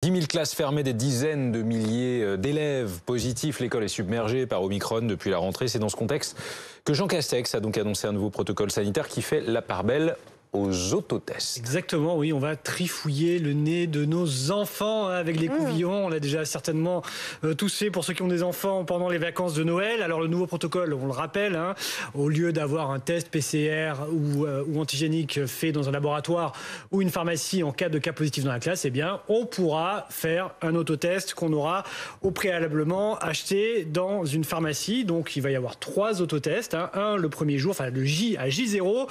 10 000 classes fermées, des dizaines de milliers d'élèves positifs. L'école est submergée par Omicron depuis la rentrée. C'est dans ce contexte que Jean Castex a donc annoncé un nouveau protocole sanitaire qui fait la part belle aux autotests. Exactement, oui, on va trifouiller le nez de nos enfants avec les couvillons. On l'a déjà certainement tous fait pour ceux qui ont des enfants pendant les vacances de Noël. Alors le nouveau protocole, on le rappelle, au lieu d'avoir un test PCR ou antigénique fait dans un laboratoire ou une pharmacie en cas de cas positif dans la classe, eh bien, on pourra faire un autotest qu'on aura au préalablement acheté dans une pharmacie. Donc il va y avoir 3 autotests, un le premier jour, enfin le J à J0,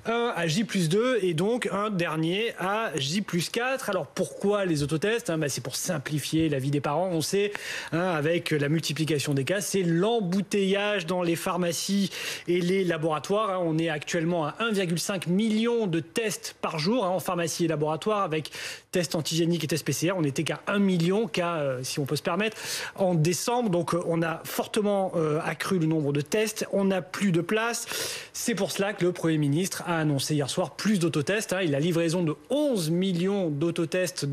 un à J+2 et donc un dernier à J+4. Alors pourquoi les autotests ? C'est pour simplifier la vie des parents. On sait, avec la multiplication des cas, c'est l'embouteillage dans les pharmacies et les laboratoires. On est actuellement à 1,5 million de tests par jour en pharmacie et laboratoire avec tests antigéniques et tests PCR. On n'était qu'à 1 million cas, si on peut se permettre, en décembre. Donc on a fortement accru le nombre de tests. On n'a plus de place. C'est pour cela que le Premier ministre a annoncé hier soir plus d'autotests. Il a livraison de 11 millions d'autotests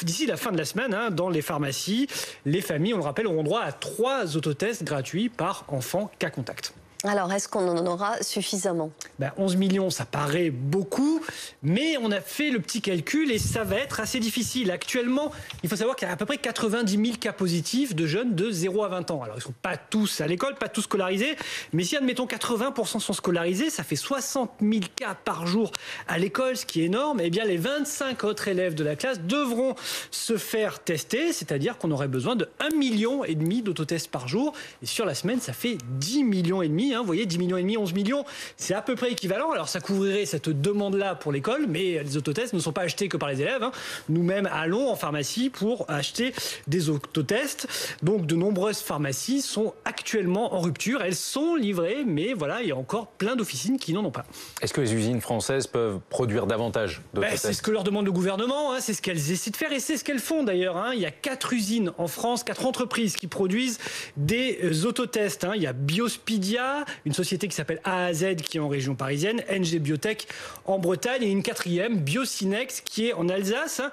d'ici la fin de la semaine dans les pharmacies. Les familles, on le rappelle, auront droit à 3 autotests gratuits par enfant cas contact. Alors, est-ce qu'on en aura suffisamment ? 11 millions, ça paraît beaucoup, mais on a fait le petit calcul et ça va être assez difficile. Actuellement, il faut savoir qu'il y a à peu près 90 000 cas positifs de jeunes de 0 à 20 ans. Alors, ils ne sont pas tous à l'école, pas tous scolarisés, mais si, admettons, 80% sont scolarisés, ça fait 60 000 cas par jour à l'école, ce qui est énorme. Eh bien, les 25 autres élèves de la classe devront se faire tester, c'est-à-dire qu'on aurait besoin de 1,5 million d'autotests par jour. Et sur la semaine, ça fait 10,5 millions. Vous voyez, 10,5 millions, 11 millions, c'est à peu près équivalent. Alors ça couvrirait cette demande-là pour l'école, mais les autotests ne sont pas achetés que par les élèves. Nous-mêmes allons en pharmacie pour acheter des autotests. Donc de nombreuses pharmacies sont actuellement en rupture. Elles sont livrées, mais voilà, il y a encore plein d'officines qui n'en ont pas. Est-ce que les usines françaises peuvent produire davantage d'autotests ? C'est ce que leur demande le gouvernement, c'est ce qu'elles essaient de faire et c'est ce qu'elles font d'ailleurs. Il y a 4 usines en France, 4 entreprises qui produisent des autotests. Il y a Biospidia, une société qui s'appelle AAZ qui est en région parisienne, NG Biotech en Bretagne et une 4e, Biocinex qui est en Alsace.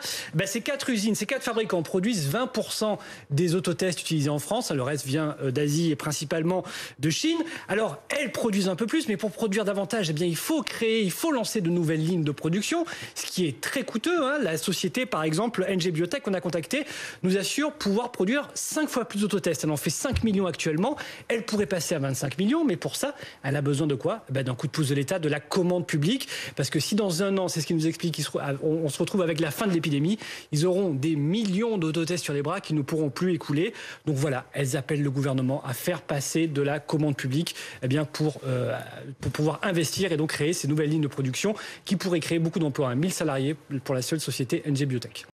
Ces 4 usines, ces 4 fabricants produisent 20% des autotests utilisés en France. Le reste vient d'Asie et principalement de Chine. Alors elles produisent un peu plus, mais pour produire davantage, il faut lancer de nouvelles lignes de production, ce qui est très coûteux. La société, par exemple, NG Biotech qu'on a contacté, nous assure pouvoir produire 5 fois plus d'autotests. Elle en fait 5 millions actuellement. Elle pourrait passer à 25 millions, mais pour ça, elle a besoin de quoi ? D'un coup de pouce de l'État, de la commande publique. Parce que si dans un an, c'est ce qu'ils nous expliquent, on se retrouve avec la fin de l'épidémie, ils auront des millions d'autotests sur les bras qu'ils ne pourront plus écouler. Donc voilà, elles appellent le gouvernement à faire passer de la commande publique pour pouvoir investir et donc créer ces nouvelles lignes de production qui pourraient créer beaucoup d'emplois. 1000 salariés pour la seule société NG Biotech.